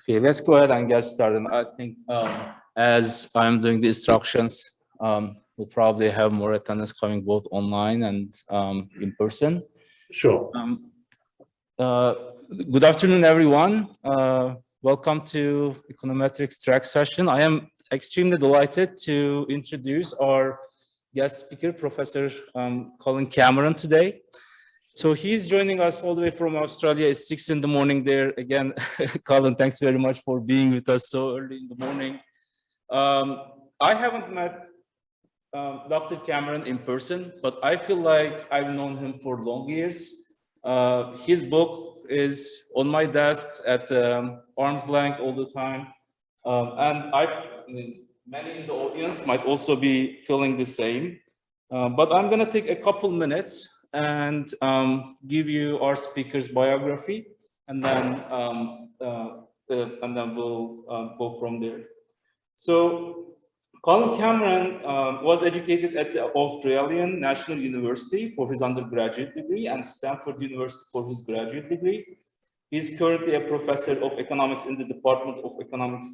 Okay, let's go ahead and get started. I think as I'm doing the instructions, we'll probably have more attendance coming both online and in person. Sure. Good afternoon, everyone. Welcome to Econometrics track session. I am extremely delighted to introduce our guest speaker, Professor Colin Cameron, today. So he's joining us all the way from Australia. It's 6 in the morning there. Again, Colin, thanks very much for being with us so early in the morning. I haven't met Dr. Cameron in person, but I feel like I've known him for long years. His book is on my desk at arm's length all the time. Many in the audience might also be feeling the same. But I'm going to take a couple minutes and give you our speaker's biography, and then we'll go from there. So Colin Cameron was educated at the Australian National University for his undergraduate degree and Stanford University for his graduate degree. He's currently a professor of economics in the Department of Economics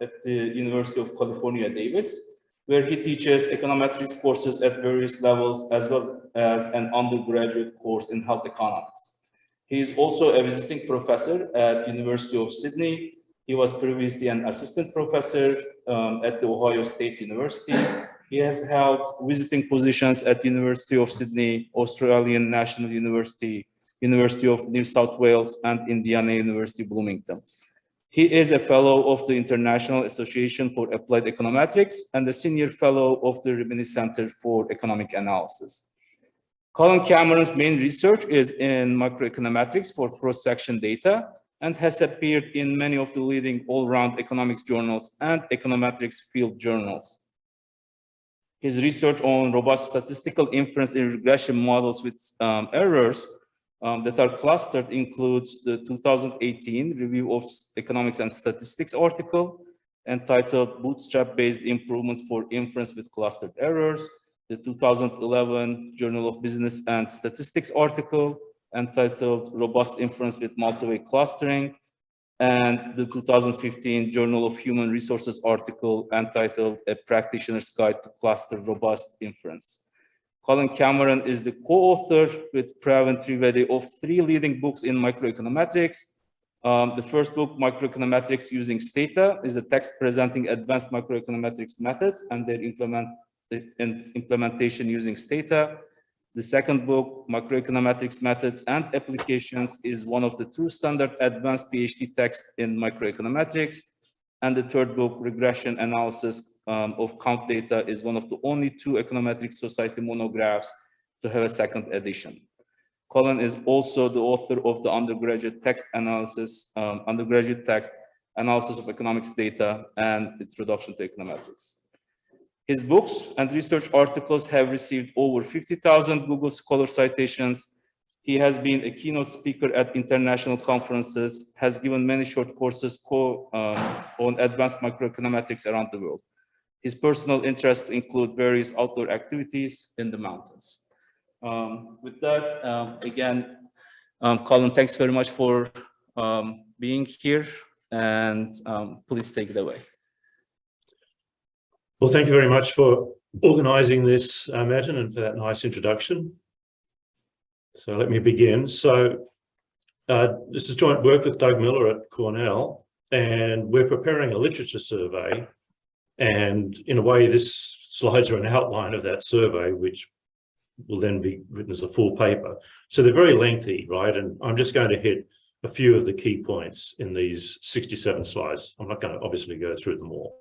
at the University of California, Davis, where he teaches econometrics courses at various levels, as well as an undergraduate course in health economics. He is also a visiting professor at University of Sydney. He was previously an assistant professor at the Ohio State University. He has held visiting positions at University of Sydney, Australian National University, University of New South Wales, and Indiana University, Bloomington. He is a fellow of the International Association for Applied Econometrics and a senior fellow of the Rimini Center for Economic Analysis. Colin Cameron's main research is in microeconometrics for cross-section data and has appeared in many of the leading all-round economics journals and econometrics field journals. His research on robust statistical inference in regression models with errors that are clustered includes the 2018 Review of Economics and Statistics article entitled Bootstrap-Based Improvements for Inference with Clustered Errors, the 2011 Journal of Business and Statistics article entitled Robust Inference with Multi-Way Clustering, and the 2015 Journal of Human Resources article entitled A Practitioner's Guide to Cluster Robust Inference. Colin Cameron is the co-author with Pravin Trivedi of 3 leading books in microeconometrics. The first book, Microeconometrics Using Stata, is a text presenting advanced microeconometrics methods and their implementation using Stata. The second book, Microeconometrics Methods and Applications, is one of the 2 standard advanced PhD texts in microeconometrics. And the third book, Regression Analysis of Count Data, is one of the only 2 Econometric Society monographs to have a second edition. Colin is also the author of the undergraduate text analysis of economics data and Introduction to Econometrics. His books and research articles have received over 50,000 Google Scholar citations. He has been a keynote speaker at international conferences, has given many short courses on advanced microeconometrics around the world. His personal interests include various outdoor activities in the mountains. With that, again, Colin, thanks very much for being here, and please take it away. Well, thank you very much for organizing this, Martin, and for that nice introduction. So let me begin. So this is joint work with Doug Miller at Cornell, and we're preparing a literature survey. And in a way, this slides are an outline of that survey, which will then be written as a full paper. So they're very lengthy, right? And I'm just going to hit a few of the key points in these 67 slides. I'm not going to obviously go through them all.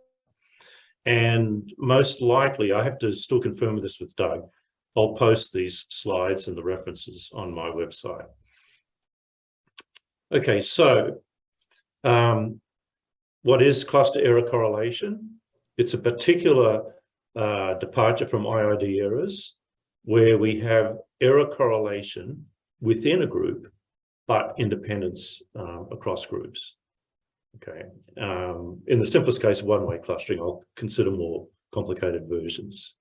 And most likely, I have to still confirm this with Doug, I'll post these slides and the references on my website. Okay, so what is cluster error correlation? It's a particular departure from IID errors where we have error correlation within a group, but independence across groups. Okay, in the simplest case, one-way clustering. I'll consider more complicated versions.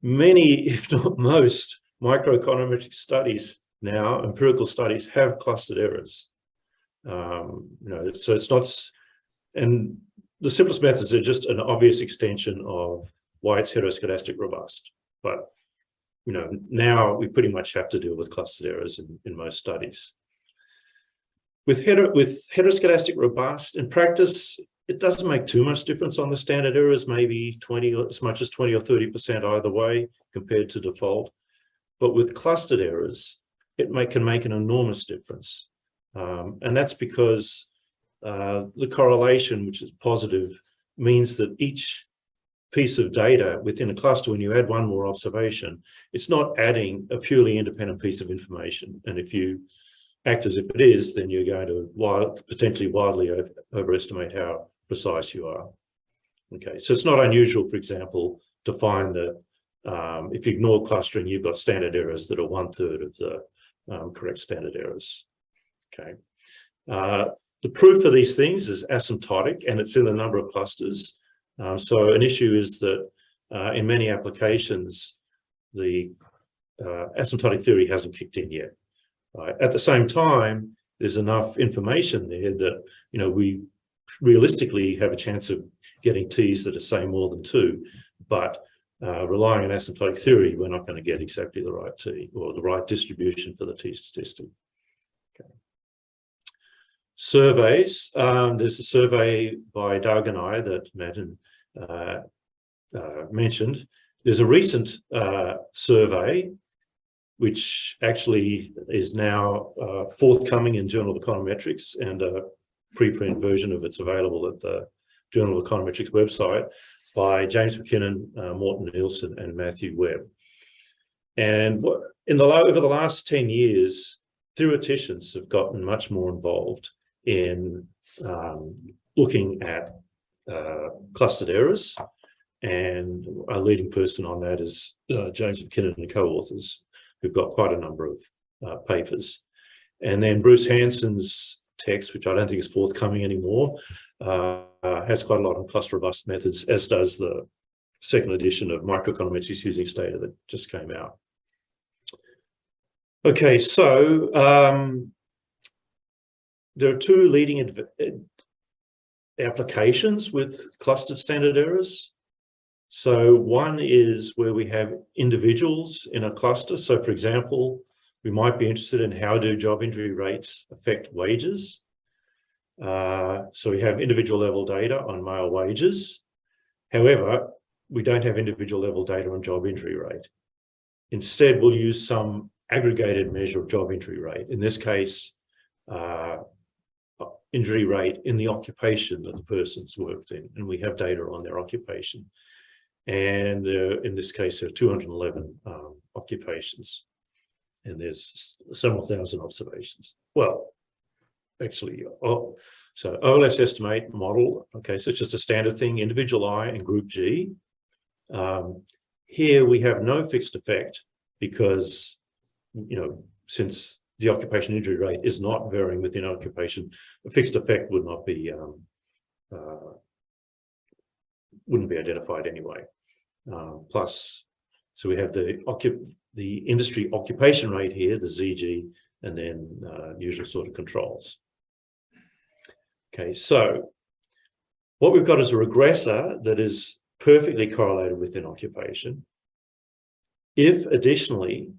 Many, if not most, microeconometric studies now, empirical studies, have clustered errors. So it's not, and the simplest methods are just an obvious extension of why it's heteroscedastic robust. But now we pretty much have to deal with clustered errors in most studies. With heteroscedastic robust, in practice, it doesn't make too much difference on the standard errors, maybe 20 or as much as 20 or 30% either way compared to default. But with clustered errors, it can make an enormous difference. And that's because the correlation, which is positive, means that each piece of data within a cluster, when you add one more observation, it's not adding a purely independent piece of information. And if you act as if it is, then you're going to potentially wildly overestimate how precise you are. Okay, so it's not unusual, for example, to find that if you ignore clustering, you've got standard errors that are 1/3 of the correct standard errors. Okay, the proof of these things is asymptotic, and it's in the number of clusters. So an issue is that in many applications, the asymptotic theory hasn't kicked in yet. Right? At the same time, there's enough information there that we realistically have a chance of getting T's that are, say, more than 2, but relying on asymptotic theory, we're not going to get exactly the right T or the right distribution for the T statistic. Okay. Surveys. There's a survey by Doug and I that Matt mentioned. There's a recent survey which actually is now forthcoming in Journal of Econometrics, and a preprint version of it's available at the Journal of Econometrics website, by James McKinnon, Morton Nielsen, and Matthew Webb. And over the last 10 years, theoreticians have gotten much more involved in looking at clustered errors, and a leading person on that is James McKinnon and co-authors, who've got quite a number of papers. And then Bruce Hansen's text, which I don't think is forthcoming anymore, has quite a lot on cluster robust methods, as does the second edition of Microeconometrics using Stata that just came out. Okay, so there are 2 leading applications with clustered standard errors. So one is where we have individuals in a cluster. So for example, we might be interested in how do job injury rates affect wages. So we have individual level data on male wages. However, we don't have individual level data on job injury rate. Instead, we'll use some aggregated measure of job injury rate. In this case, injury rate in the occupation that the person's worked in, and we have data on their occupation. And in this case, there are 211 occupations, and there's several thousand observations. Well, actually, so OLS estimate model. Okay, so it's just a standard thing, individual I and group G. Here we have no fixed effect because, since the occupation injury rate is not varying within occupation, a fixed effect would not be wouldn't be identified anyway. Plus, so we have the industry occupation rate here, the ZG, and then usual sort of controls. Okay, so what we've got is a regressor that is perfectly correlated within occupation. If additionally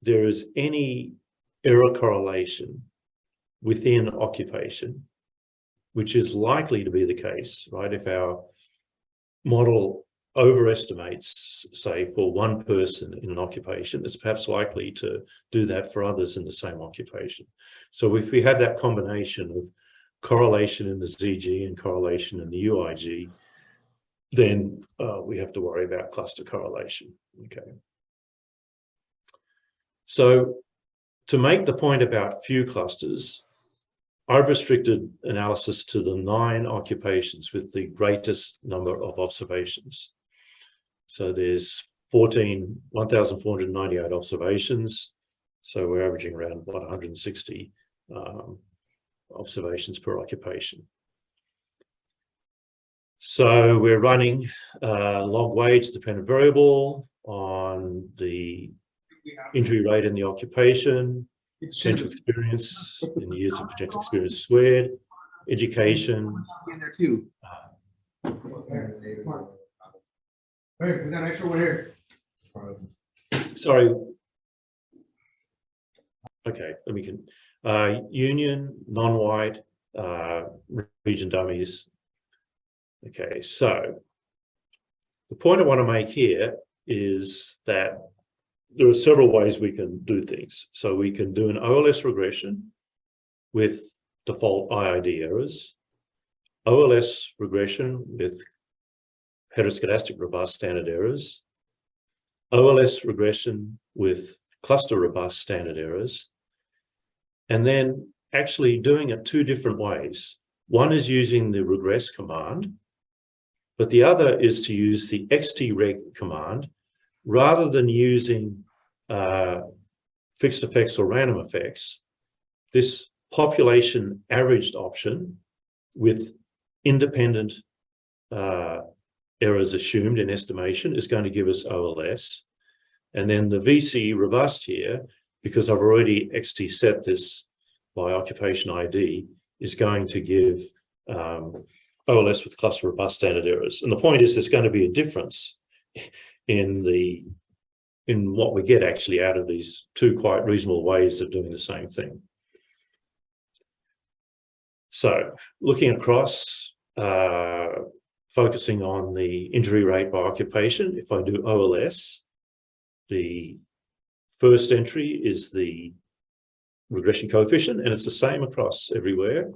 there is any error correlation within occupation, which is likely to be the case, right? If our model overestimates, say, for one person in an occupation, it's perhaps likely to do that for others in the same occupation. So if we have that combination of correlation in the ZG and correlation in the UIG, then we have to worry about cluster correlation. Okay. So to make the point about few clusters, I've restricted analysis to the 9 occupations with the greatest number of observations. So there's 1,498 observations. So we're averaging around 160 observations per occupation. So we're running log wage dependent variable on the injury rate in the occupation. potential experience in years of potential experience squared, education. In there too. Hey, we got an extra one here. Sorry. Okay, let me can union, non-white, region dummies. Okay, so the point I want to make here is that there are several ways we can do things. So we can do an OLS regression with default IID errors, OLS regression with heteroscedastic robust standard errors, OLS regression with cluster robust standard errors, and then actually doing it two different ways. One is using the regress command, but the other is to use the xtreg command rather than using fixed effects or random effects. This population averaged option with independent errors assumed in estimation is going to give us OLS. And then the VC robust here, because I've already XT set this by occupation ID, is going to give OLS with cluster robust standard errors. And the point is there's going to be a difference in what we get actually out of these two quite reasonable ways of doing the same thing. So looking across, focusing on the injury rate by occupation, if I do OLS, the first entry is the regression coefficient, and it's the same across everywhere.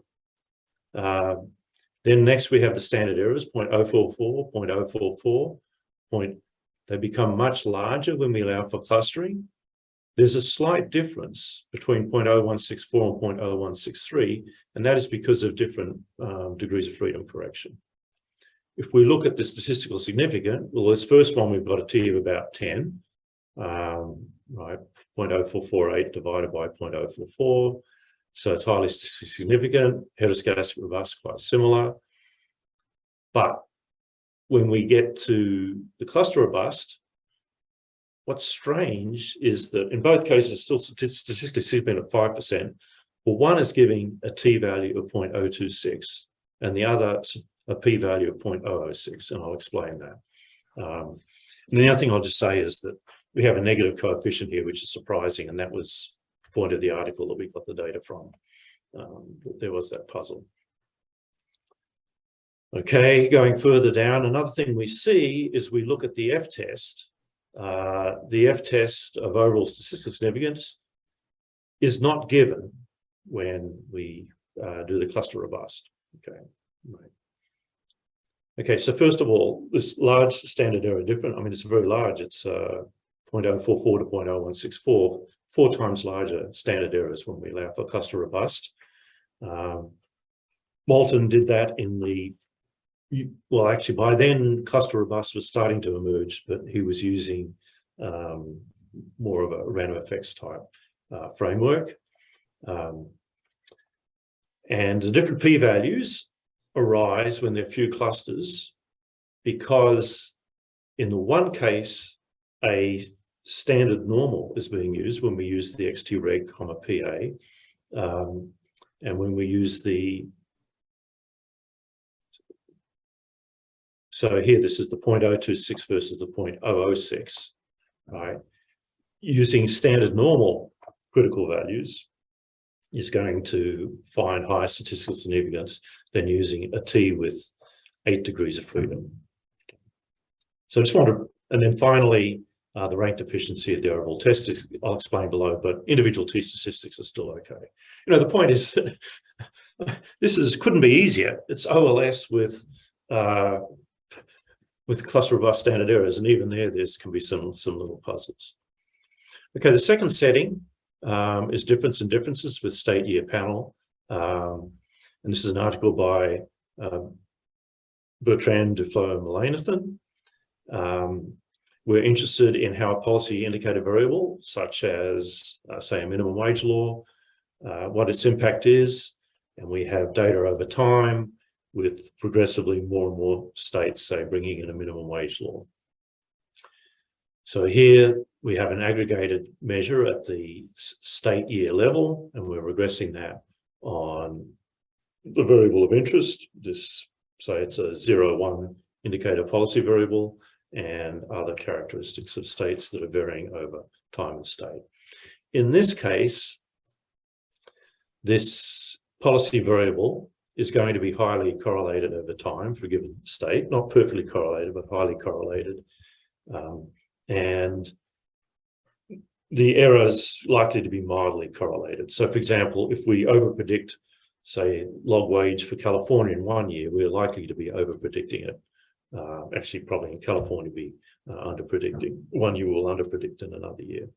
Then next we have the standard errors, 0.044, 0.044, they become much larger when we allow for clustering. There's a slight difference between 0.0164 and 0.0163, and that is because of different degrees of freedom correction. If we look at the statistical significance, well, this first one, we've got a T of about 10, right, 0.0448 divided by 0.044. So it's highly statistically significant. Heteroscedastic robust, quite similar. But when we get to the cluster robust, what's strange is that in both cases, still statistically significant at 5%, but one is giving a t-value of 0.026 and the other a p-value of 0.006, and I'll explain that. And the other thing I'll just say is that we have a negative coefficient here, which is surprising, and that was the point of the article that we got the data from. There was that puzzle. Okay, going further down, another thing we see is we look at the F-test. The F-test of overall statistical significance is not given when we do the cluster robust. Okay, right. Okay, so first of all, this large standard error difference, I mean, it's very large. It's 0.044 to 0.0164, 4 times larger standard errors when we allow for cluster robust. Moulton did that in the, well, actually by then cluster robust was starting to emerge, but he was using more of a random effects type framework. And the different p-values arise when there are few clusters, because in the one case, a standard normal is being used when we use the xtreg, PA, and when we use the, so here this is the 0.026 versus the 0.006, right? Using standard normal critical values is going to find higher statistical significance than using a T with 8 degrees of freedom. So I just want to, and then finally, the rank efficiency of the overall test is, I'll explain below, but individual T statistics are still okay. You know, the point is, this couldn't be easier. It's OLS with cluster robust standard errors, and even there can be some little puzzles. Okay, the second setting is difference in differences with state year panel. And this is an article by Bertrand, Duflo, and Mullainathan. We're interested in how a policy indicator variable, such as, say, a minimum wage law, what its impact is, and we have data over time with progressively more and more states, say, bringing in a minimum wage law. So here we have an aggregated measure at the state year level, and we're regressing that on the variable of interest. This, say it's a 0-1 indicator policy variable, and other characteristics of states that are varying over time and state. In this case, this policy variable is going to be highly correlated over time for a given state, not perfectly correlated, but highly correlated. And the error is likely to be mildly correlated. So for example, if we overpredict, say, log wage for California in 1 year, we're likely to be overpredicting it. Actually, probably in California, be underpredicting. 1 year will underpredict in another year.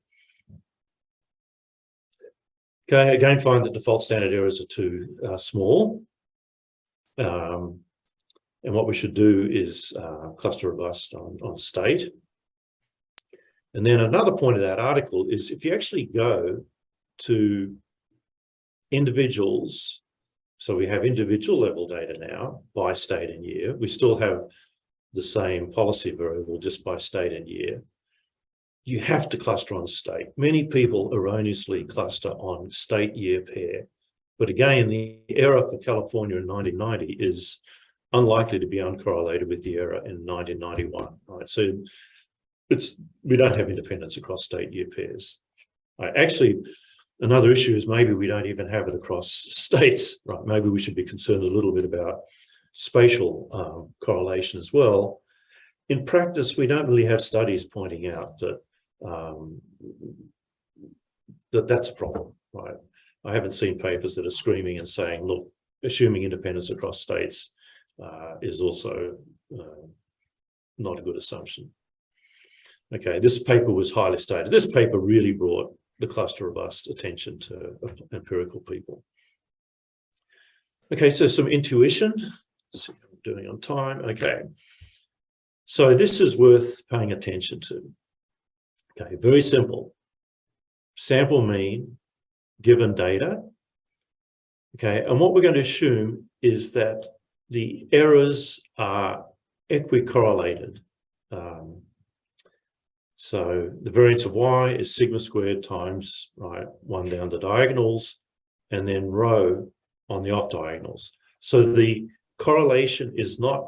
Okay, again, find that default standard errors are too small. And what we should do is cluster robust on state. And then another point of that article is if you actually go to individuals, so we have individual level data now by state and year, we still have the same policy variable just by state and year. You have to cluster on state. Many people erroneously cluster on state year pair. But again, the error for California in 1990 is unlikely to be uncorrelated with the error in 1991, right? So we don't have independence across state year pairs. Actually, another issue is maybe we don't even have it across states, right? Maybe we should be concerned a little bit about spatial correlation as well. In practice, we don't really have studies pointing out that that's a problem, right? I haven't seen papers that are screaming and saying, look, assuming independence across states is also not a good assumption. Okay, this paper was highly stated. This paper really brought the cluster robust attention to empirical people. Okay, so some intuition. Let's see how I'm doing on time. Okay, so this is worth paying attention to. Okay, very simple. Sample mean, given data. Okay, and what we're going to assume is that the errors are equicorrelated. So the variance of y is sigma squared times, right, 1 down the diagonals, and then rho on the off diagonals. So the correlation is not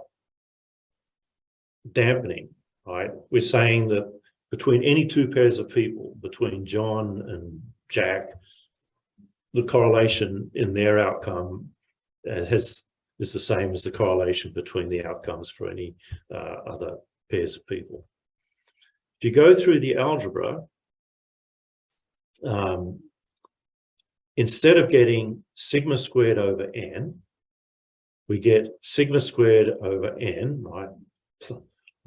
dampening, right? We're saying that between any two pairs of people, between John and Jack, the correlation in their outcome is the same as the correlation between the outcomes for any other pairs of people. If you go through the algebra, instead of getting sigma squared over n, we get sigma squared over n, right,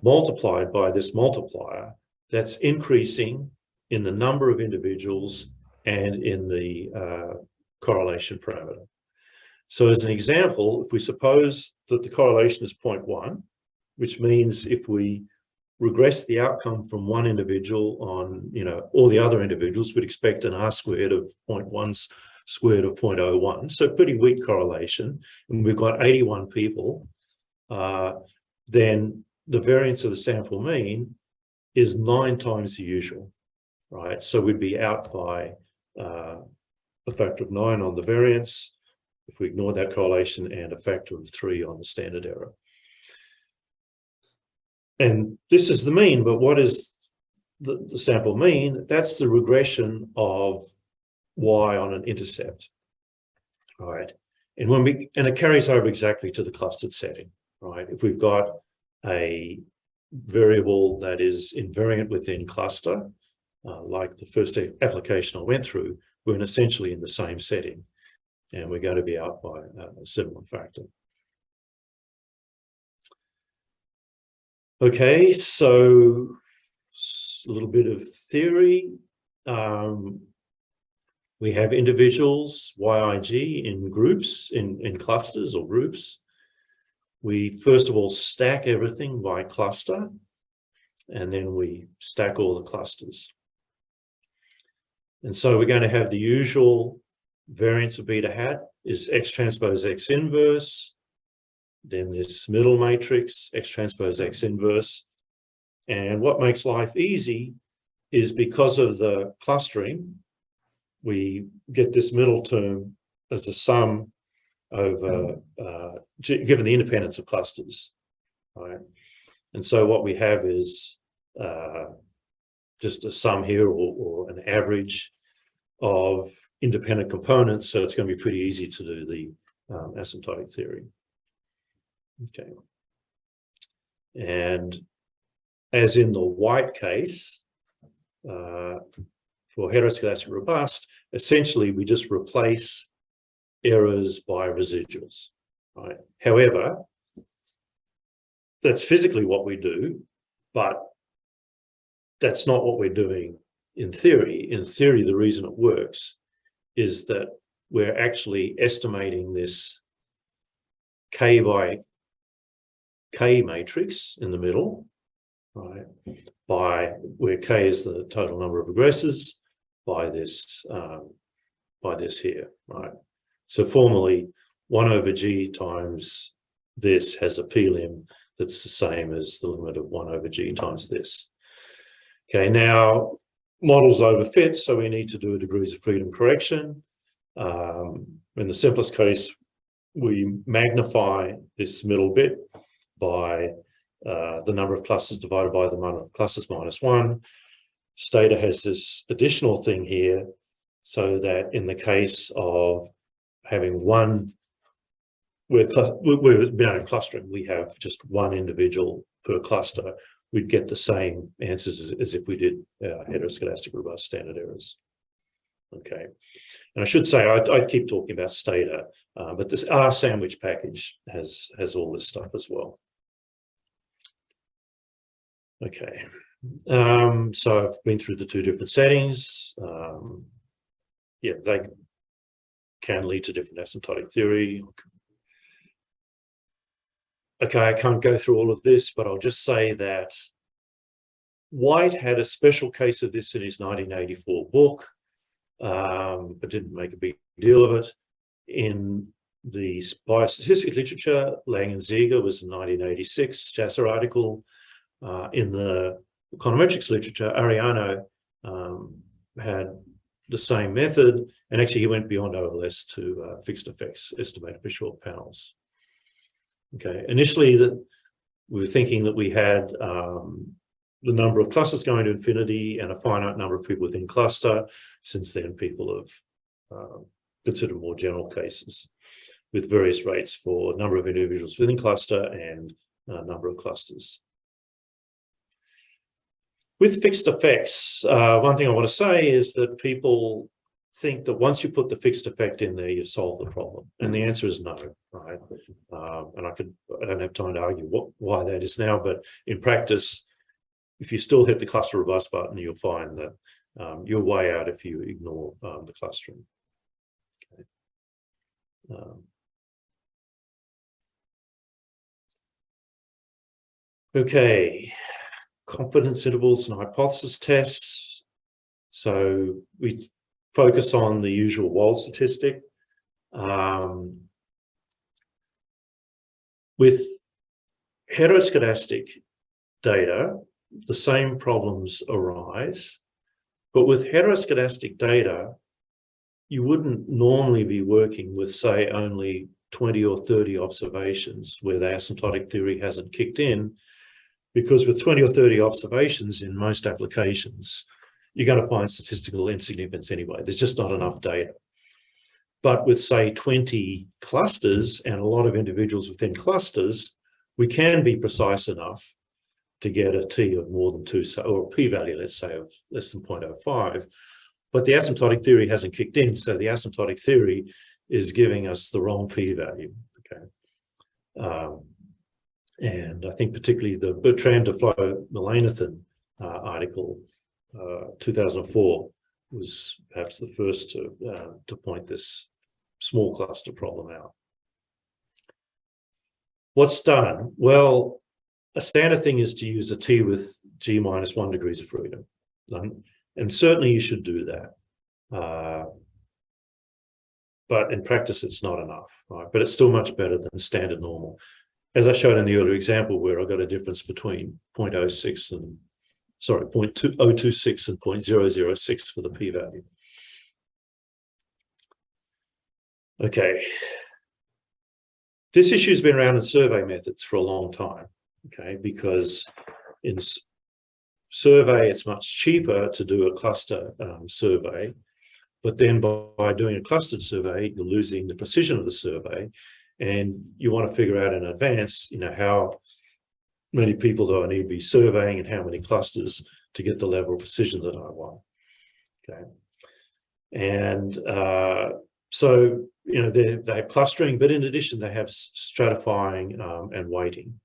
multiplied by this multiplier that's increasing in the number of individuals and in the correlation parameter. So as an example, if we suppose that the correlation is 0.1, which means if we regress the outcome from one individual on, all the other individuals, we'd expect an R squared of 0.1 squared of 0.01. So pretty weak correlation. And we've got 81 people. Then the variance of the sample mean is 9 times the usual, right? So we'd be out by a factor of 9 on the variance, if we ignore that correlation, and a factor of 3 on the standard error. And this is the mean, but what is the sample mean? That's the regression of y on an intercept, right? And it carries over exactly to the clustered setting, right? If we've got a variable that is invariant within cluster, like the first application I went through, we're essentially in the same setting, and we're going to be out by a similar factor. Okay, so a little bit of theory. We have individuals, YIG, in groups, in clusters or groups. We first of all stack everything by cluster, and then we stack all the clusters. And so we're going to have the usual variance of beta hat is X transpose X inverse, then this middle matrix, X transpose X inverse, And what makes life easy is because of the clustering, we get this middle term as a sum over, given the independence of clusters, right? And so what we have is just a sum here or an average of independent components. So it's going to be pretty easy to do the asymptotic theory. Okay. And as in the white case, for heteroscedastic robust, essentially we just replace errors by residuals, right? However, that's physically what we do, but that's not what we're doing in theory. In theory, the reason it works is that we're actually estimating this K by K matrix in the middle, right, by where K is the total number of regressors by this here, right? So formally, 1 over G times this has a p-lim that's the same as the limit of 1 over G times this. Okay, now models overfit, so we need to do a degrees of freedom correction. In the simplest case, we magnify this middle bit by the number of clusters divided by the number of clusters minus 1. Stator has this additional thing here, so that in the case of having one, we're clustering, we have just one individual per cluster, we'd get the same answers as if we did heteroscedastic robust standard errors. Okay, and I should say, I keep talking about Stator, but this R sandwich package has all this stuff as well. Okay, so I've been through the two different settings. Yeah, they can lead to different asymptotic theory. Okay, I can't go through all of this, but I'll just say that White had a special case of this in his 1984 book, but didn't make a big deal of it. In the biostatistics literature, Lang and Ziegler was in 1986 JASA article. In the econometrics literature, Ariano had the same method, and actually he went beyond OLS to fixed effects estimated for short panels. Okay, initially we were thinking that we had the number of clusters going to infinity and a finite number of people within cluster. Since then, people have considered more general cases with various rates for number of individuals within cluster and number of clusters. With fixed effects, one thing I want to say is that people think that once you put the fixed effect in there, you solve the problem. And the answer is no, right? And I don't have time to argue why that is now, but in practice, if you still hit the cluster robust button, you'll find that you're way out if you ignore the clustering. Okay, confidence intervals and hypothesis tests. So we focus on the usual Wald statistic. With heteroscedastic data, the same problems arise, but with heteroscedastic data, you wouldn't normally be working with, say, only 20 or 30 observations where the asymptotic theory hasn't kicked in, because with 20 or 30 observations in most applications, you're going to find statistical insignificance anyway. There's just not enough data. But with, say, 20 clusters and a lot of individuals within clusters, we can be precise enough to get a t of more than 2, or a p-value, let's say, of less than 0.05. But the asymptotic theory hasn't kicked in, so the asymptotic theory is giving us the wrong p-value. Okay. And I think particularly the Bertrand de Flo-Mullainathan article, 2004, was perhaps the first to point this small cluster problem out. What's done? Well, a standard thing is to use a t with g minus 1 degrees of freedom. And certainly you should do that. But in practice, it's not enough, right? But it's still much better than standard normal. as I showed in the earlier example, where I got a difference between 0.06 and, sorry, 0.026 and 0.006 for the p-value. Okay. This issue has been around in survey methods for a long time, okay, because in survey, it's much cheaper to do a cluster survey, but then by doing a clustered survey, you're losing the precision of the survey, and you want to figure out in advance, how many people do I need to be surveying and how many clusters to get the level of precision that I want, okay? And so, they have clustering, but in addition, they have stratifying and weighting.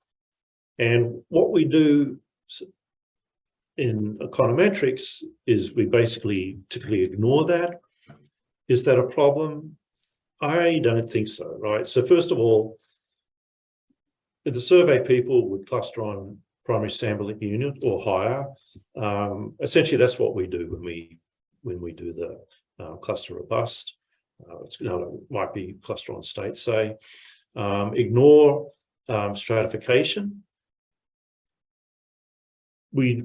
And what we do in econometrics is we basically typically ignore that. Is that a problem? I don't think so, right? So first of all, the survey people would cluster on primary sampling unit or higher. Essentially, that's what we do when we do the cluster robust. It might be cluster on state, say. Ignore stratification. We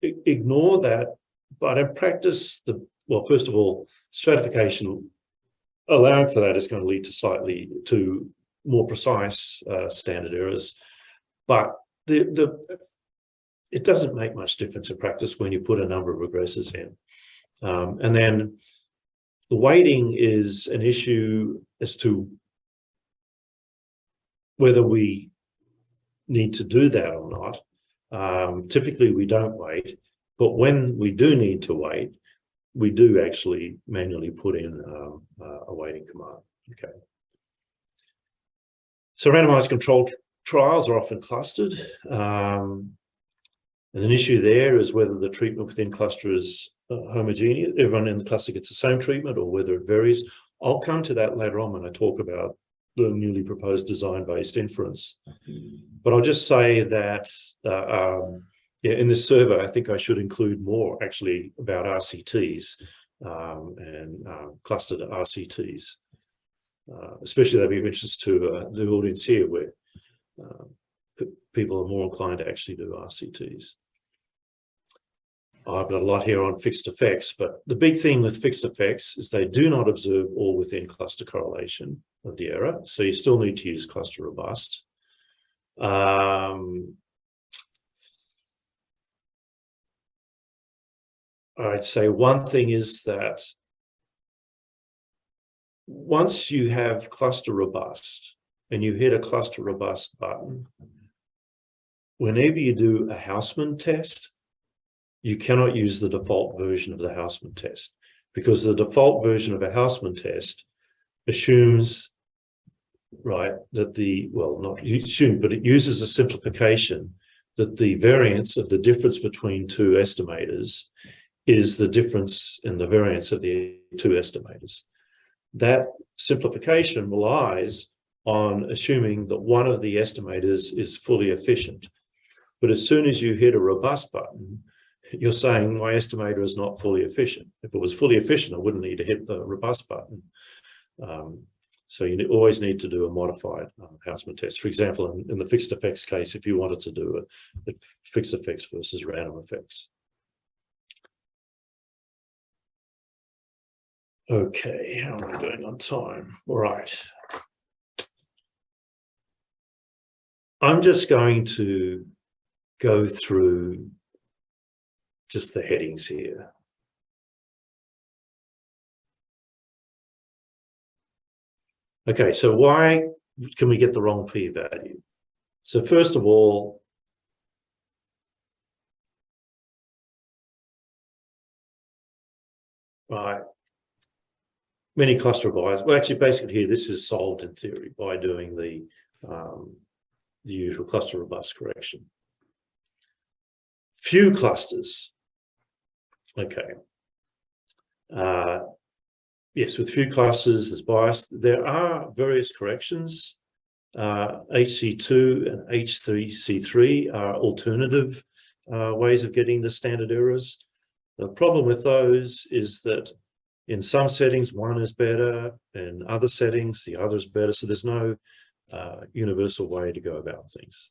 ignore that, but in practice, first of all, stratification, allowing for that is going to lead to more precise standard errors, but it doesn't make much difference in practice when you put a number of regressors in. And then the weighting is an issue as to whether we need to do that or not. Typically, we don't weight, but when we do need to weight, we do actually manually put in a weighting command. Okay. So randomized controlled trials are often clustered. And an issue there is whether the treatment within cluster is homogeneous, everyone in the cluster gets the same treatment, or whether it varies. I'll come to that later on when I talk about the newly proposed design-based inference. But I'll just say that in this survey, I think I should include more actually about RCTs and clustered RCTs. Especially that'd be of interest to the audience here, where people are more inclined to actually do RCTs. I've got a lot here on fixed effects, but the big thing with fixed effects is they do not observe all within cluster correlation of the error, so you still need to use cluster robust. I'd say one thing is that once you have cluster robust and you hit a cluster robust button, whenever you do a Houseman test, you cannot use the default version of the Houseman test, because the default version of a Houseman test assumes, right, that not assume, but it uses a simplification that the variance of the difference between two estimators is the difference in the variance of the two estimators. That simplification relies on assuming that one of the estimators is fully efficient. But as soon as you hit a robust button, you're saying my estimator is not fully efficient. If it was fully efficient, I wouldn't need to hit the robust button. So you always need to do a modified Houseman test. For example, in the fixed effects case, if you wanted to do a fixed effects versus random effects. Okay, how am I doing on time? All right. I'm just going to go through just the headings here. Okay, so why can we get the wrong p-value? So first of all, right, many cluster bias. Well, actually, basically here, this is solved in theory by doing the usual cluster robust correction. Few clusters. Okay. Yes, with few clusters, there's bias. There are various corrections. HC2 and H3C3 are alternative ways of getting the standard errors. The problem with those is that in some settings, one is better, in other settings, the other is better. So there's no universal way to go about things.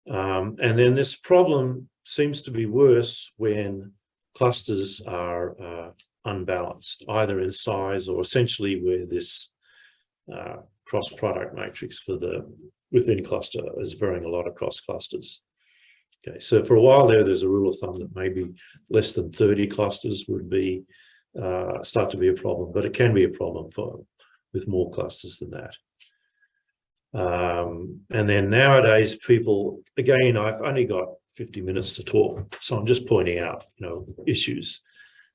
And then this problem seems to be worse when clusters are unbalanced, either in size or essentially where this cross-product matrix for the within cluster is varying a lot across clusters. Okay, so for a while there's a rule of thumb that maybe less than 30 clusters would be start to be a problem, but it can be a problem with more clusters than that. And then nowadays people, again, I've only got 50 minutes to talk, so I'm just pointing out, issues.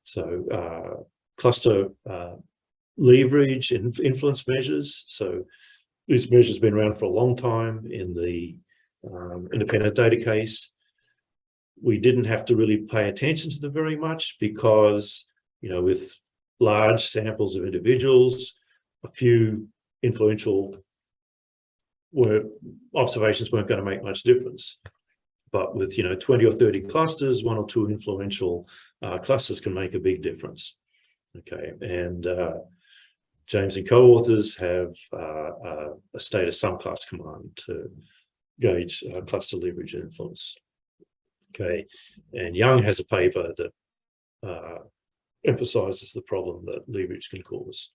So cluster leverage and influence measures. So this measure's been around for a long time in the independent data case. We didn't have to really pay attention to them very much because, with large samples of individuals, a few influential observations weren't going to make much difference. But with 20 or 30 clusters, 1 or 2 influential clusters can make a big difference. Okay, and James and co-authors have a status sum class command to gauge cluster leverage and influence. Okay, and Young has a paper that emphasizes the problem that leverage can cause.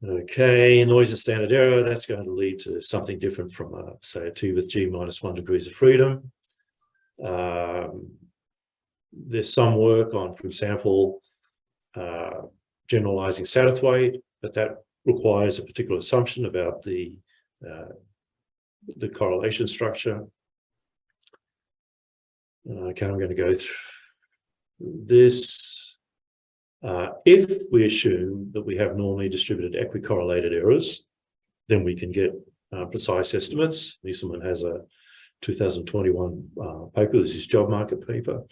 Okay, noise and standard error, that's going to lead to something different from, say, a T with G minus 1 degrees of freedom. There's some work on, for example, generalizing Satterthwaite, but that requires a particular assumption about the correlation structure. Okay, I'm going to go through this. If we assume that we have normally distributed equicorrelated errors, then we can get precise estimates. Nieselman has a 2021 paper. This is job market paper.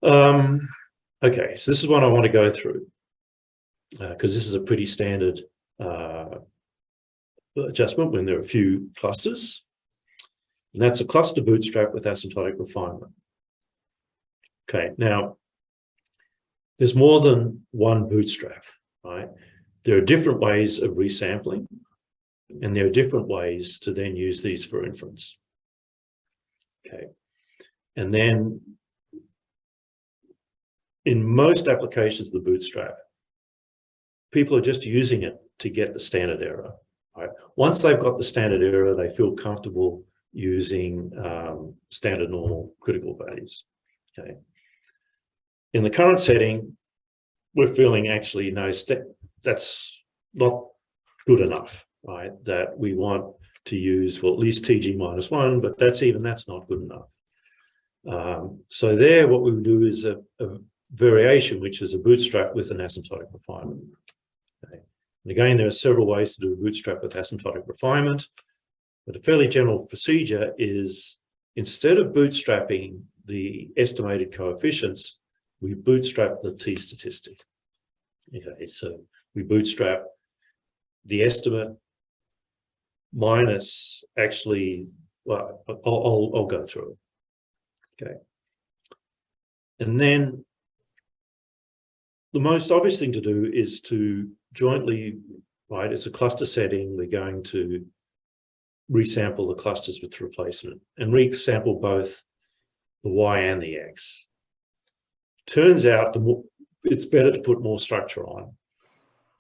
Okay, so this is what I want to go through because this is a pretty standard adjustment when there are a few clusters. And that's a cluster bootstrap with asymptotic refinement. Okay, now there's more than one bootstrap, right? There are different ways of resampling, and there are different ways to then use these for inference. Okay, and then in most applications of the bootstrap, people are just using it to get the standard error. Right? Once they've got the standard error, they feel comfortable using standard normal critical values. Okay. In the current setting, we're feeling actually no, that's not good enough, right? That we want to use, well, at least TG minus 1, but that's not good enough. So there, what we would do is a variation, which is a bootstrap with an asymptotic refinement. Okay. And again, there are several ways to do a bootstrap with asymptotic refinement, but a fairly general procedure is instead of bootstrapping the estimated coefficients, we bootstrap the t statistic. Okay, so we bootstrap the estimate minus actually, well, I'll go through it. Okay. And then the most obvious thing to do is to jointly, right, it's a cluster setting, we're going to resample the clusters with replacement and resample both the Y and the X. Turns out it's better to put more structure on.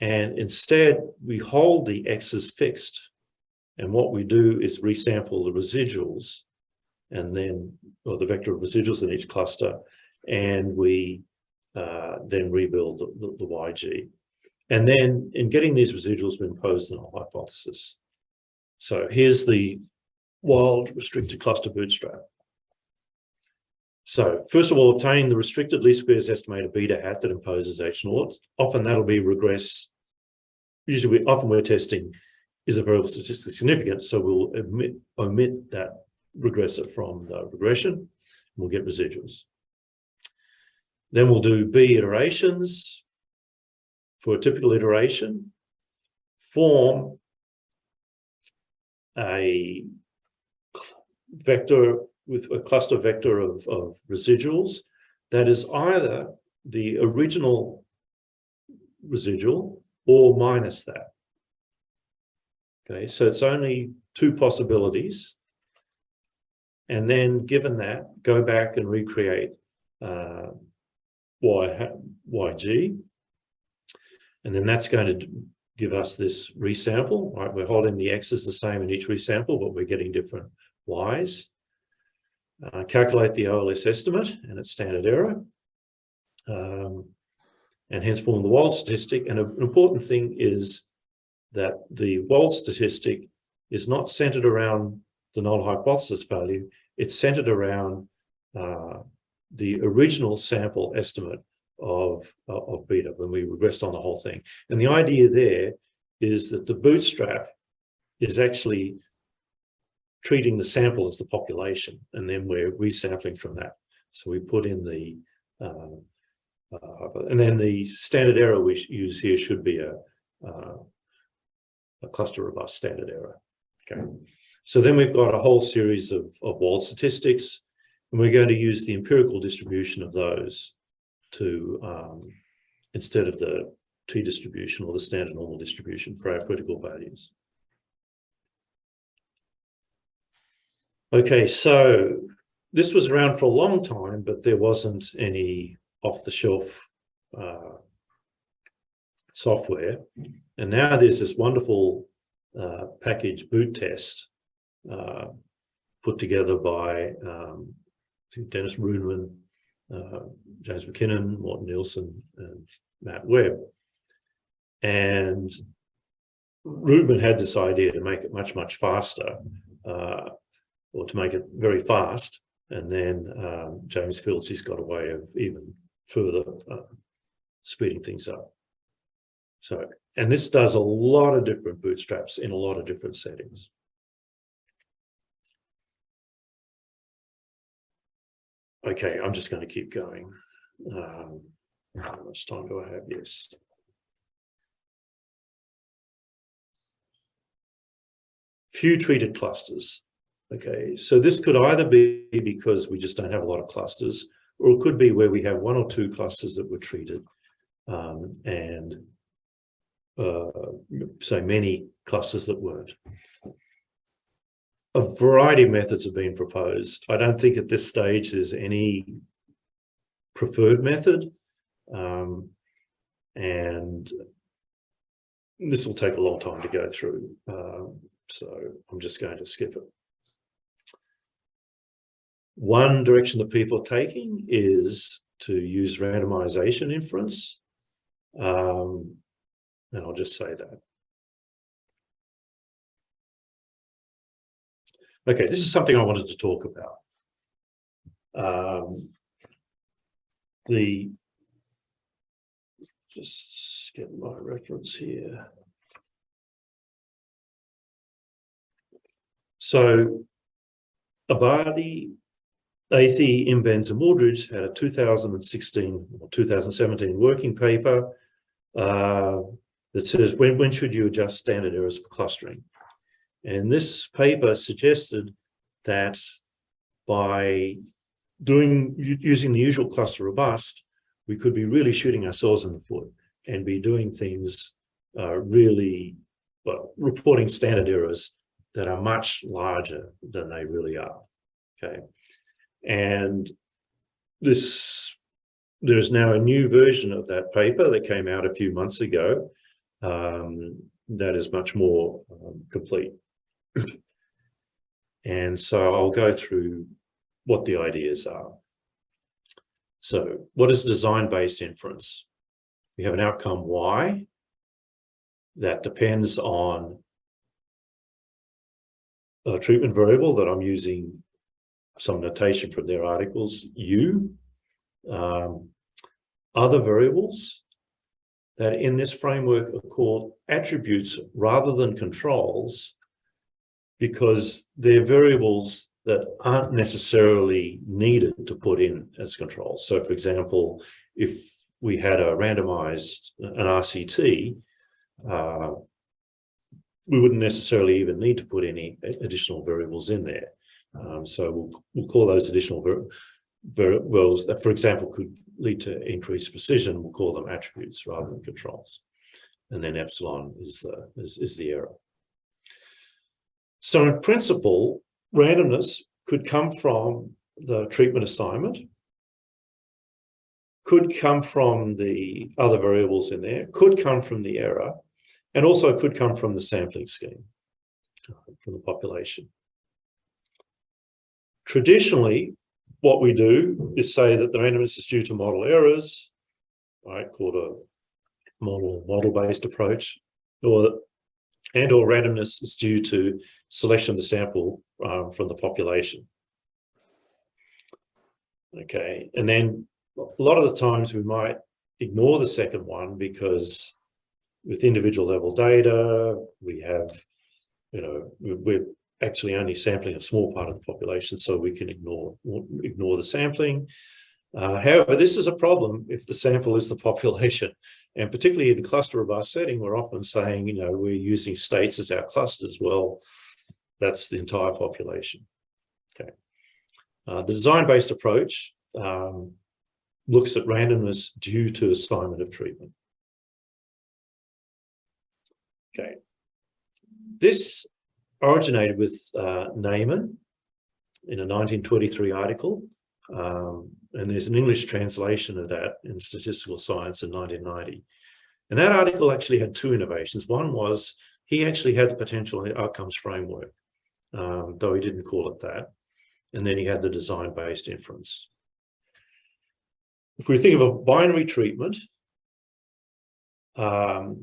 And instead, we hold the X's fixed. And what we do is resample the residuals and then, or the vector of residuals in each cluster, and we then rebuild the YG. And then in getting these residuals, we impose the null hypothesis. So here's the wild restricted cluster bootstrap. So first of all, obtain the restricted least squares estimated beta hat that imposes H naught. Often that'll be regress. Usually, often we're testing is a variable statistically significant, so we'll omit that regressor from the regression, and we'll get residuals. Then we'll do B iterations. For a typical iteration, form a vector with a cluster vector of residuals that is either the original residual or minus that. Okay, so it's only two possibilities. And then given that, go back and recreate YG. And then that's going to give us this resample, right? We're holding the X's the same in each resample, but we're getting different Y's. Calculate the OLS estimate and its standard error. And hence form the Wald statistic. And an important thing is that the Wald statistic is not centered around the null hypothesis value. It's centered around the original sample estimate of beta when we regressed on the whole thing. And the idea there is that the bootstrap is actually treating the sample as the population, and then we're resampling from that. So we put in the, and then the standard error we use here should be a cluster robust standard error. Okay. So then we've got a whole series of Wald statistics, and we're going to use the empirical distribution of those to, instead of the t-distribution or the standard normal distribution for our critical values. Okay, so this was around for a long time, but there wasn't any off-the-shelf software. And now there's this wonderful package boot test put together by Dennis Runeman, James McKinnon, Morten Nielsen, and Matt Webb. And Runeman had this idea to make it much, much faster, or to make it very fast. And then James feels he's got a way of even further speeding things up. So, and this does a lot of different bootstraps in a lot of different settings. Okay, I'm just going to keep going. How much time do I have? Yes. Few treated clusters. Okay, so this could either be because we just don't have a lot of clusters, or it could be where we have one or two clusters that were treated and so many clusters that weren't. A variety of methods have been proposed. I don't think at this stage there's any preferred method, and this will take a long time to go through, so I'm just going to skip it. One direction that people are taking is to use randomization inference, and I'll just say that. Okay, this is something I wanted to talk about. Just get my reference here. So Abadi, Athey, Imbens, and Wooldridge had a 2016 or 2017 working paper that says, when should you adjust standard errors for clustering? And this paper suggested that by using the usual cluster robust, we could be really shooting ourselves in the foot and be doing things really, well, reporting standard errors that are much larger than they really are. Okay. And there's now a new version of that paper that came out a few months ago that is much more complete. And so I'll go through what the ideas are. So what is design-based inference? We have an outcome Y that depends on a treatment variable that I'm using some notation from their articles, U. Other variables that in this framework are called attributes rather than controls, because they're variables that aren't necessarily needed to put in as controls. So for example, if we had a randomized, an RCT, we wouldn't necessarily even need to put any additional variables in there. So we'll call those additional variables that, for example, could lead to increased precision. We'll call them attributes rather than controls. and then epsilon is the error. So in principle, randomness could come from the treatment assignment, could come from the other variables in there, could come from the error, and also could come from the sampling scheme, from the population. Traditionally, what we do is say that the randomness is due to model errors, right, called a model-based approach, or randomness is due to selection of the sample from the population. Okay, and then a lot of the times we might ignore the second one because with individual level data, we have, we're actually only sampling a small part of the population, so we can ignore the sampling. However, this is a problem if the sample is the population, and particularly in a cluster robust setting, we're often saying, we're using states as our clusters. Well, that's the entire population. Okay. The design-based approach looks at randomness due to assignment of treatment. Okay. This originated with Neyman in a 1923 article, and there's an English translation of that in Statistical Science in 1990. And that article actually had two innovations. One was he actually had the potential outcomes framework, though he didn't call it that. And then he had the design-based inference. If we think of a binary treatment, under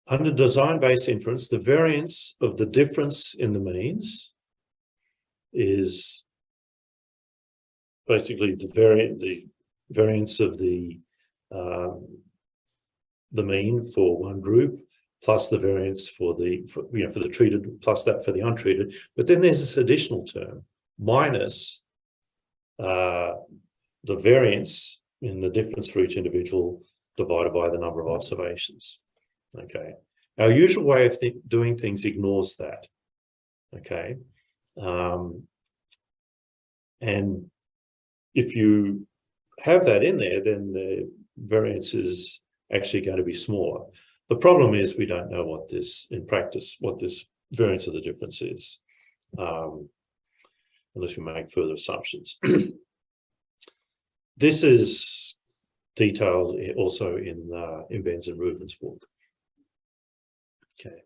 design-based inference, the variance of the difference in the means is basically the variance of the mean for one group plus the variance for the treated plus that for the untreated. But then there's this additional term minus the variance in the difference for each individual divided by the number of observations. Okay, our usual way of doing things ignores that. Okay, and if you have that in there, then the variance is actually going to be smaller. The problem is we don't know what this, in practice, what this variance of the difference is, unless we make further assumptions. This is detailed also in Ben's and Rubin's book. Okay.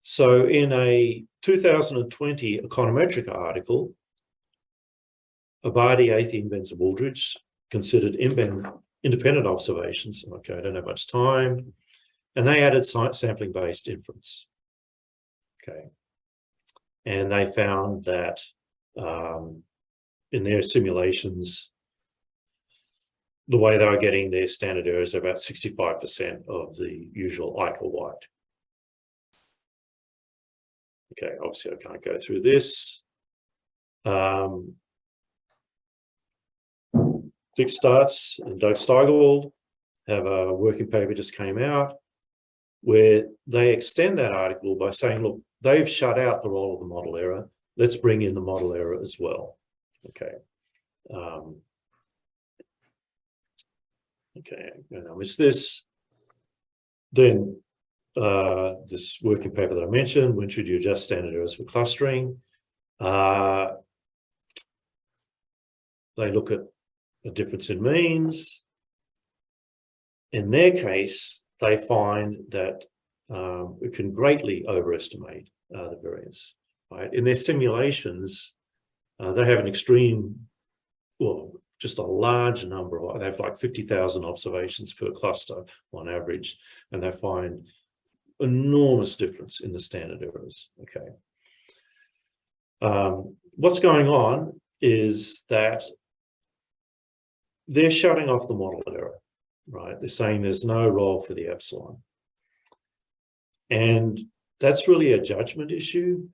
So in a 2020 Econometrics article, Abadi, Athey, Benz, and Wooldridge considered independent observations. Okay, I don't have much time. And they added sampling-based inference. Okay. And they found that in their simulations, the way they were getting their standard errors are about 65% of the usual Ike or White. Okay, obviously I can't go through this. Dick Starts and Doug Steigerwald have a working paper just came out where they extend that article by saying, look, they've shut out the role of the model error. Let's bring in the model error as well. Okay. Okay, and I missed this. Then this working paper that I mentioned, when should you adjust standard errors for clustering? They look at the difference in means. In their case, they find that it can greatly overestimate the variance. Right? In their simulations, they have an extreme, well, just a large number of, they have like 50,000 observations per cluster on average, and they find enormous difference in the standard errors. Okay. What's going on is that they're shutting off the model error, right? They're saying there's no role for the epsilon. And that's really a judgment issue.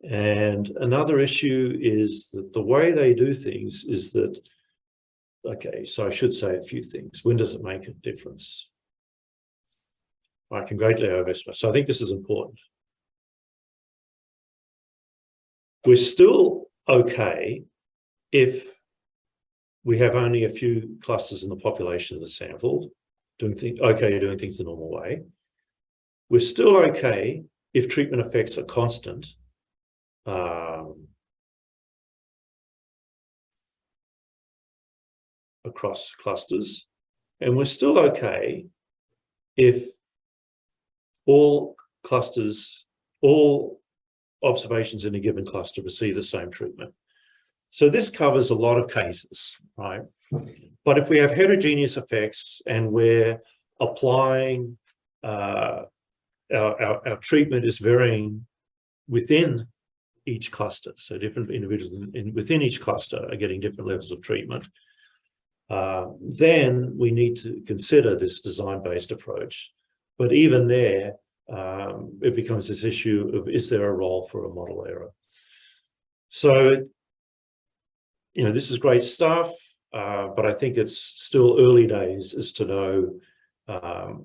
And another issue is that the way they do things is that, okay, so I should say a few things. When does it make a difference? I can greatly overestimate. So I think this is important. We're still okay if we have only a few clusters in the population that are sampled, doing things the normal way. We're still okay if treatment effects are constant. Across clusters, and we're still okay if all observations in a given cluster receive the same treatment. So this covers a lot of cases, right? But if we have heterogeneous effects and we're applying our treatment is varying within each cluster, so different individuals within each cluster are getting different levels of treatment, then we need to consider this design-based approach. But even there, it becomes this issue of, is there a role for a model error? So, this is great stuff, but I think it's still early days as to know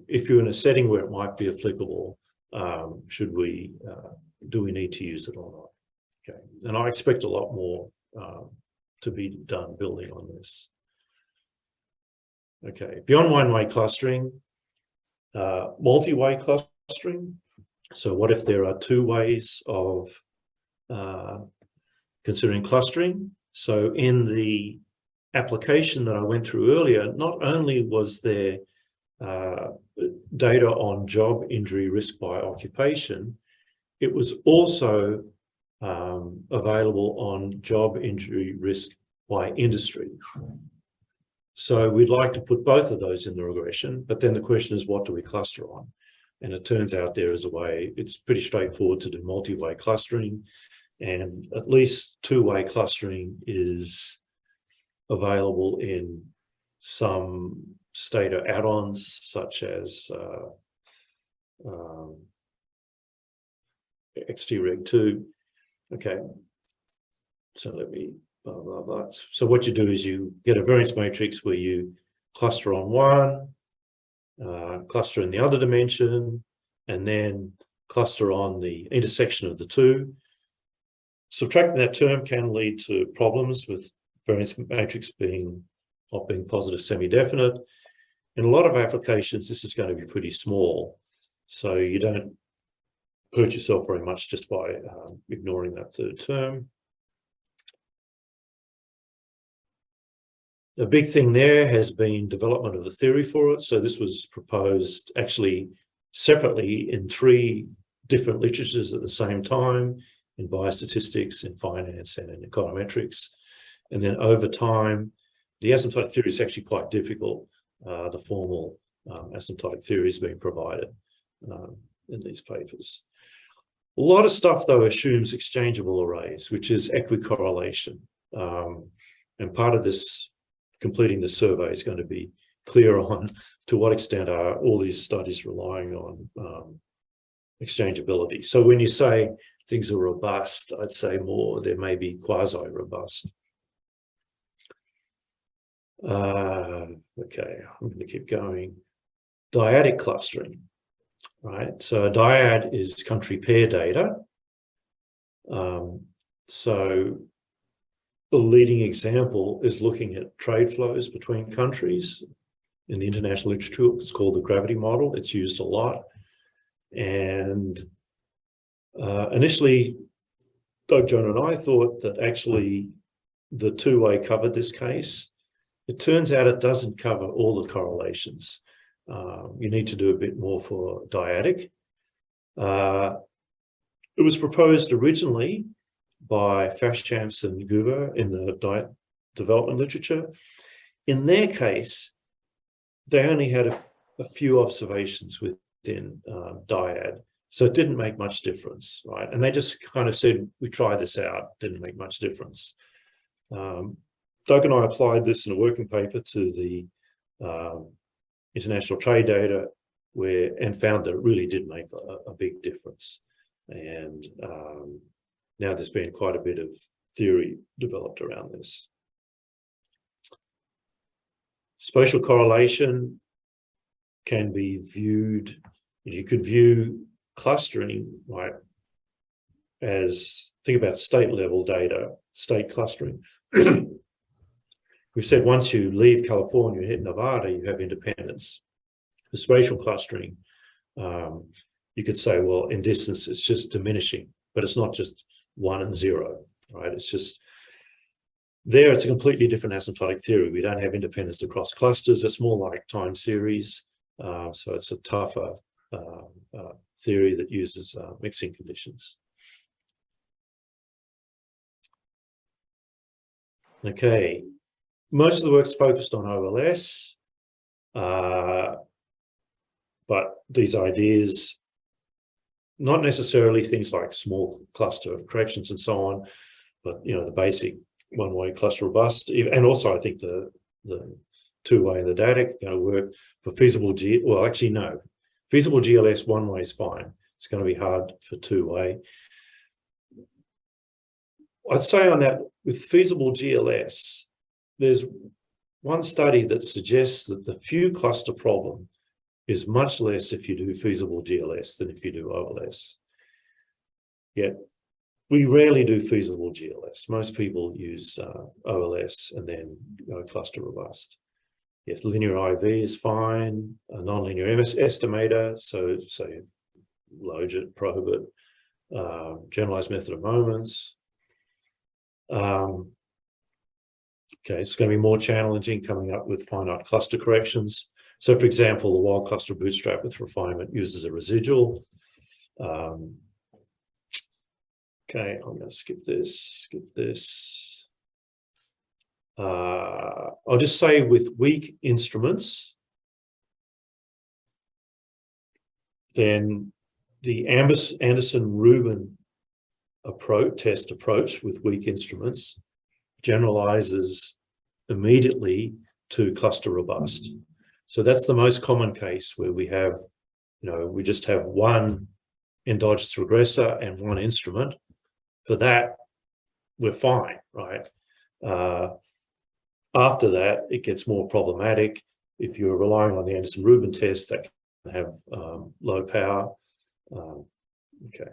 if you're in a setting where it might be applicable, do we need to use it or not? Okay, and I expect a lot more to be done building on this. Okay, beyond one-way clustering, multi-way clustering. So what if there are two ways of considering clustering? So in the application that I went through earlier, not only was there data on job injury risk by occupation, it was also available on job injury risk by industry. So we'd like to put both of those in the regression, but then the question is, what do we cluster on? And it turns out there is a way, it's pretty straightforward to do multi-way clustering, and at least two-way clustering is available in some Stata add-ons, such as XTREG2. Okay, so let me blah, blah, blah. So what you do is you get a variance matrix where you cluster on one, cluster in the other dimension, and then cluster on the intersection of the two. Subtracting that term can lead to problems with variance matrix not being positive semi-definite. In a lot of applications, this is going to be pretty small, so you don't hurt yourself very much just by ignoring that third term. The big thing there has been development of the theory for it. So this was proposed actually separately in 3 different literatures at the same time, in biostatistics, in finance, and in econometrics. And then over time, the asymptotic theory is actually quite difficult. The formal asymptotic theory is being provided in these papers. A lot of stuff, though, assumes exchangeable arrays, which is equicorrelation. And part of this, completing the survey, is going to be clear on to what extent are all these studies relying on exchangeability. So when you say things are robust, I'd say more, there may be quasi-robust. Okay, I'm going to keep going. Dyadic clustering, right? So a dyad is country pair data. So a leading example is looking at trade flows between countries. In the international literature, it's called the gravity model. It's used a lot. And initially, Doug, John, and I thought that actually the two-way covered this case. It turns out it doesn't cover all the correlations. You need to do a bit more for dyadic. It was proposed originally by Faschamps and Guber in the development literature. In their case, they only had a few observations within dyad, so it didn't make much difference, right? And they just kind of said, we tried this out, didn't make much difference. Doug and I applied this in a working paper to the international trade data and found that it really did make a big difference. And now there's been quite a bit of theory developed around this. Spatial correlation can be viewed, you could view clustering, right, as, think about state level data, state clustering. we've said once you leave California and hit Nevada, you have independence. The spatial clustering, you could say, well, in distance, it's just diminishing, but it's not just 1 and 0, right? It's just, there it's a completely different asymptotic theory. We don't have independence across clusters. It's more like time series. So it's a tougher theory that uses mixing conditions. Okay, most of the work's focused on OLS, but these ideas, not necessarily things like small cluster of corrections and so on, but the basic one-way cluster robust, and also I think the two-way and the data are going to work for feasible feasible GLS one-way is fine. It's going to be hard for two-way. I'd say on that, with feasible GLS, there's one study that suggests that the few cluster problem is much less if you do feasible GLS than if you do OLS. Yet we rarely do feasible GLS. Most people use OLS and then go cluster robust. Yes, linear IV is fine, a nonlinear estimator, so say logit, probit, generalized method of moments. Okay, it's going to be more challenging coming up with finite cluster corrections. So, for example, the wild cluster bootstrap with refinement uses a residual. Okay, I'm going to skip this. I'll just say with weak instruments, then the Anderson-Rubin test approach with weak instruments generalizes immediately to cluster robust. So that's the most common case where we have, we just have one endogenous regressor and one instrument. For that, we're fine, right? After that, it gets more problematic. If you're relying on the Anderson-Rubin test, that can have low power. Okay.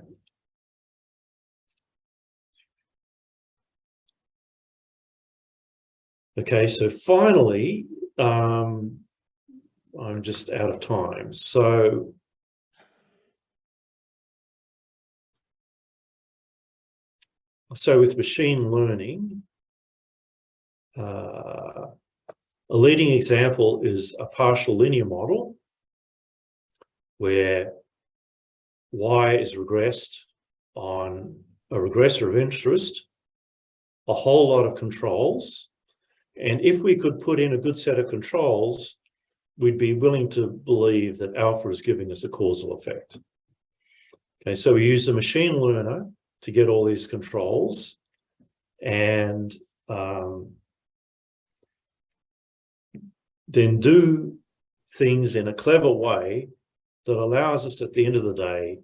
Okay, so finally, I'm just out of time. So with machine learning, a leading example is a partial linear model where Y is regressed on a regressor of interest, a whole lot of controls. And if we could put in a good set of controls, we'd be willing to believe that alpha is giving us a causal effect. Okay, so we use a machine learner to get all these controls and then do things in a clever way that allows us at the end of the day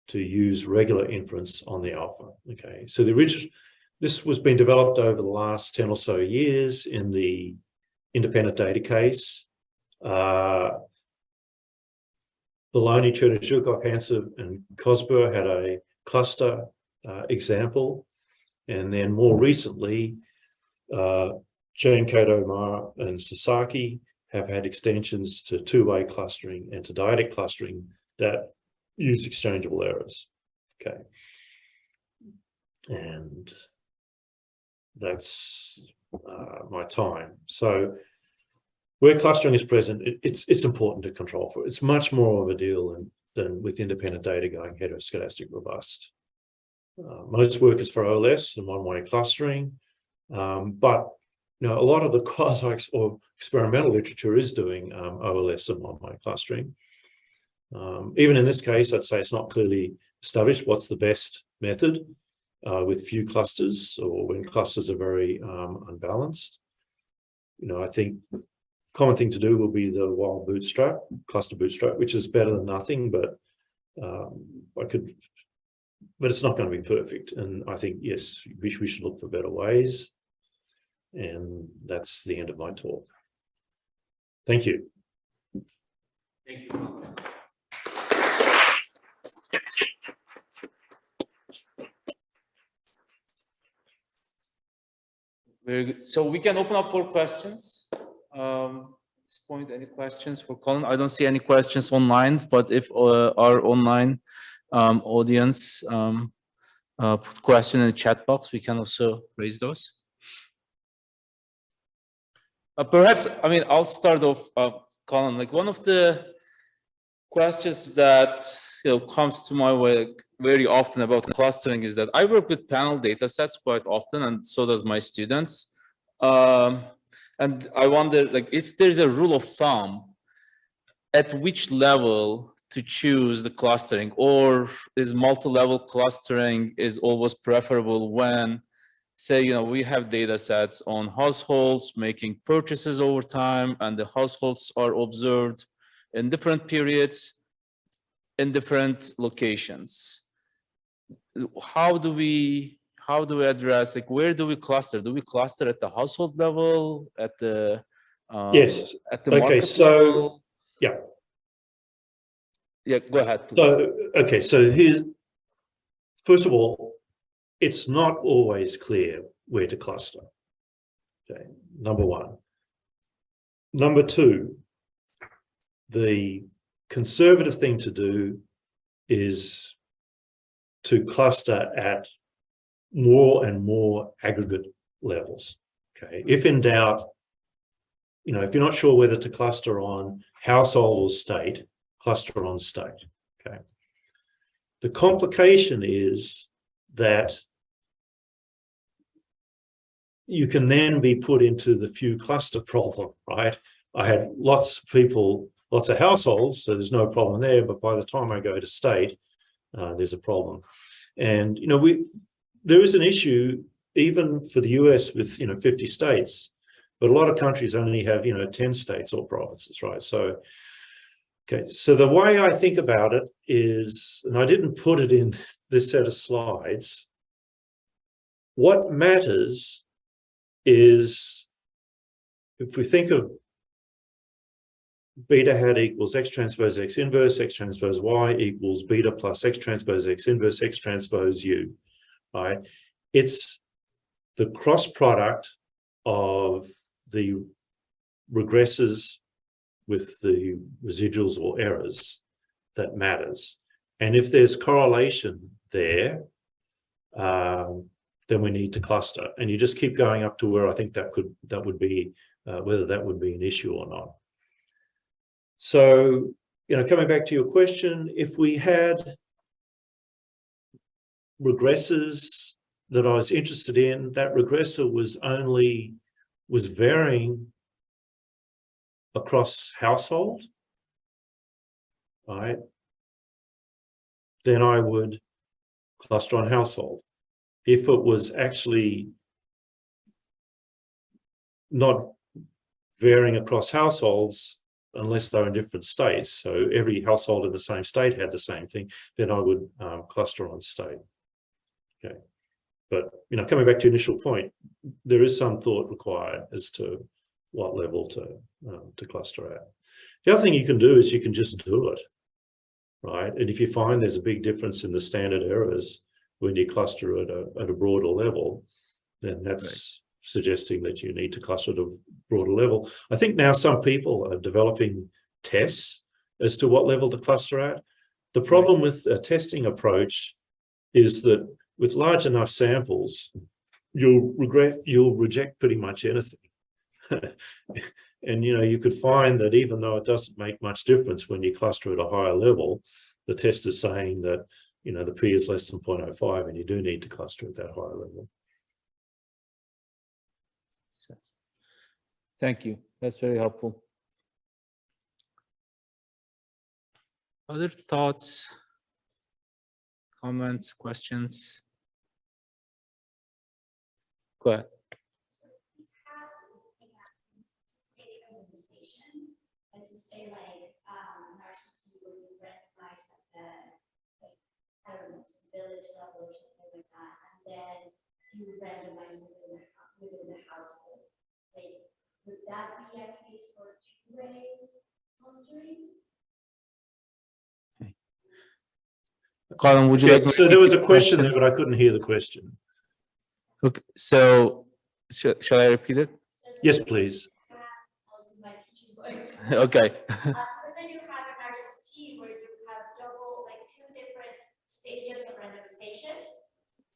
to use regular inference on the alpha. Okay, so this was being developed over the last 10 or so years in the independent data case. Bologna, Chernyshevkov, Hansen, and Kosber had a cluster example. And then more recently, Jane Kato, and Sasaki have had extensions to two-way clustering and to dyadic clustering that use exchangeable errors. Okay. And that's my time. So where clustering is present, it's important to control for. It's much more of a deal than with independent data going heteroscedastic robust. Most work is for OLS and one-way clustering, but a lot of the quasi or experimental literature is doing OLS and one-way clustering. Even in this case, I'd say it's not clearly established what's the best method with few clusters or when clusters are very unbalanced. I think common thing to do will be the wild bootstrap, cluster bootstrap, which is better than nothing, but it's not going to be perfect. And I think, yes, we should look for better ways. And that's the end of my talk. Thank you. Thank you. Very good. So we can open up for questions. At this point, any questions for Colin? I don't see any questions online, but if our online audience put question in the chat box, we can also raise those. Perhaps, I mean, I'll start off, Colin, like one of the questions that comes to my way like, very often about clustering is that I work with panel data sets quite often, and so does my students. And I wonder, like, if there's a rule of thumb, at which level to choose the clustering, or is multi-level clustering is always preferable when, say, we have data sets on households making purchases over time, and the households are observed in different periods, in different locations. How do we address, like, where do we cluster? Do we cluster at the household level, at the Yes. at the Okay, market so level? yeah. Yeah, go ahead, please. So okay, so here's first of all, it's not always clear where to cluster. Okay, number one. Number two, the conservative thing to do is to cluster at more and more aggregate levels. Okay, if in doubt, if you're not sure whether to cluster on household or state, cluster on state. Okay. The complication is that you can then be put into the few cluster problem, right? I had lots of people, lots of households, so there's no problem there, but by the time I go to state, there's a problem. And, there is an issue even for the US with, 50 states, but a lot of countries only have, 10 states or provinces, right? So, okay, so the way I think about it is, and I didn't put it in this set of slides, what matters is, if we think of beta hat equals X transpose X inverse, X transpose Y equals beta plus X transpose X inverse, X transpose U, right? It's the cross product of the regresses with the residuals or errors that matters. And if there's correlation there, then we need to cluster. And you just keep going up to where I think that would be whether that would be an issue or not. So, coming back to your question, if we had regresses that I was interested in, that regressor was varying across household, right? Then I would cluster on household. If it was actually not varying across households, unless they're in different states, so every household in the same state had the same thing, then I would cluster on state. Okay, but coming back to your initial point, there is some thought required as to what level to cluster at. The other thing you can do is you can just do it, right? And if you find there's a big difference in the standard errors when you cluster at a broader level, then that's suggesting that you need to cluster at a broader level. I think now some people are developing tests as to what level to cluster at. The problem with a testing approach is that with large enough samples, you'll reject pretty much anything. And you could find that even though it doesn't make much difference when you cluster at a higher level, the test is saying that the P is less than 0.05, and you do need to cluster at that higher level. Thank you. That's very helpful. Other thoughts, comments, questions? Go ahead. And to say like narcissism where you recognize at the I don't know, village level or something like that, and then you randomize within the household. Like, would that be a case for two-way clustering? Colin, would you like? So there was a question there, but I couldn't hear the question. Okay, so Shall I repeat it? Yes, please. I'll use my teaching voice. Okay. Suppose that you have an RCT where you have two different stages of randomization.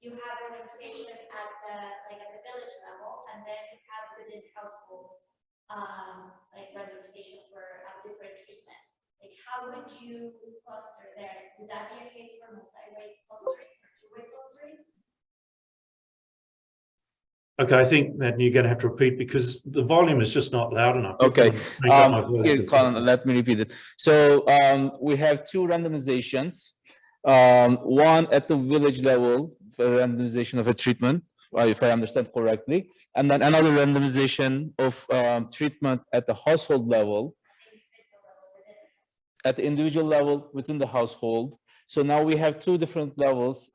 You have randomization at the village level, and then you have within household, randomization for a different treatment. How would you cluster there? Would that be a case for multi-way clustering or two-way clustering? Okay, I think that you're going to have to repeat because the volume is just not loud enough. Okay. Make up my voice. Here, Colin, let me repeat it. So we have two randomizations. One at the village level for randomization of a treatment, if I understand correctly, and then another randomization of treatment at the household level, at the individual level within the household. So now we have two different levels.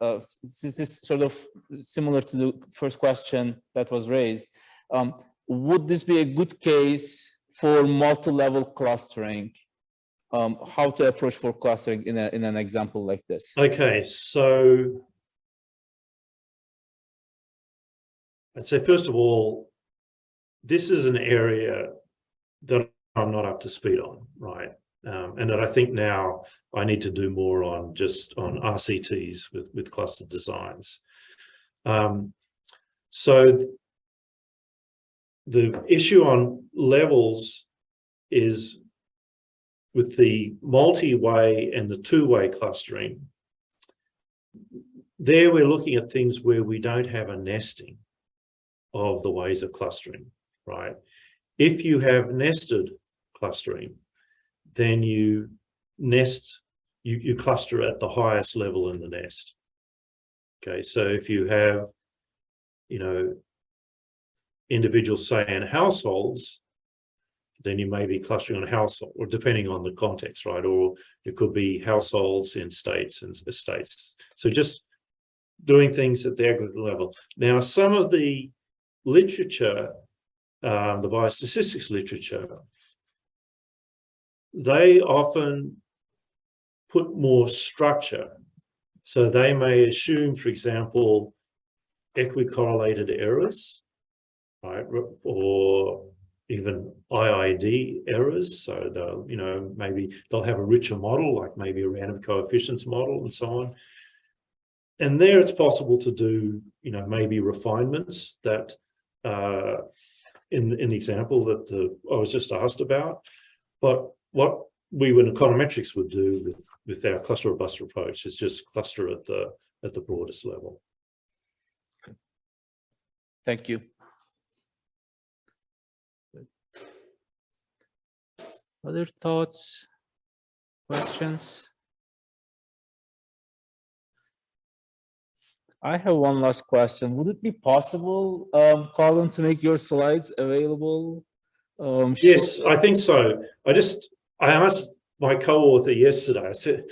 This is sort of similar to the first question that was raised. Would this be a good case for multi-level clustering? How to approach for clustering in an example like this? Okay, so I'd say, first of all, this is an area that I'm not up to speed on, right? And that I think now I need to do more on RCTs with cluster designs. So the issue on levels is with the multi-way and the two-way clustering. There we're looking at things where we don't have a nesting of the ways of clustering, right? If you have nested clustering, then you cluster at the highest level in the nest. Okay, so if you have, individuals, say, in households, then you may be clustering on a household, or depending on the context, right? Or it could be households in states and estates. So just doing things at the aggregate level. Now, some of the literature, the biostatistics literature, they often put more structure. So they may assume, for example, equicorrelated errors, right? Or even IID errors. So they'll, maybe they'll have a richer model, like maybe a random coefficients model and so on. And there it's possible to do, maybe refinements that in the example that I was just asked about. But what we in Econometrics would do with our cluster robust approach is just cluster at the broadest level. Thank you. Other thoughts, questions? I have one last question. Would it be possible, Colin, to make your slides available? Yes, I think so. I asked my co-author yesterday, I said,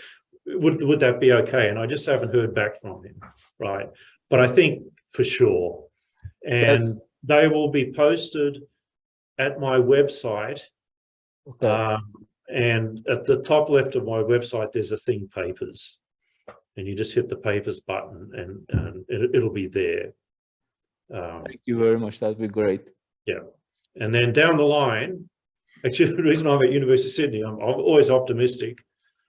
would that be okay? And I just haven't heard back from him, right? But I think for sure. And they will be posted at my website. Okay. And at the top left of my website, there's a thing papers. And you just hit the papers button and it'll be there. Thank you very much. That'd be great. Yeah. And then down the line, actually, the reason I'm at University of Sydney, I'm always optimistic.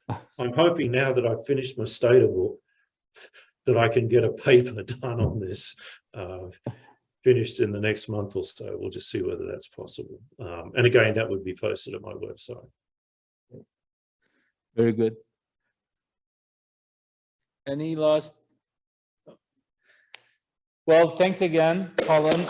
I'm hoping now that I've finished my Stata book that I can get a paper done on this, finished in the next month or so. We'll just see whether that's possible. And again, that would be posted at my website. Very good. Any last? Well, thanks again, Colin.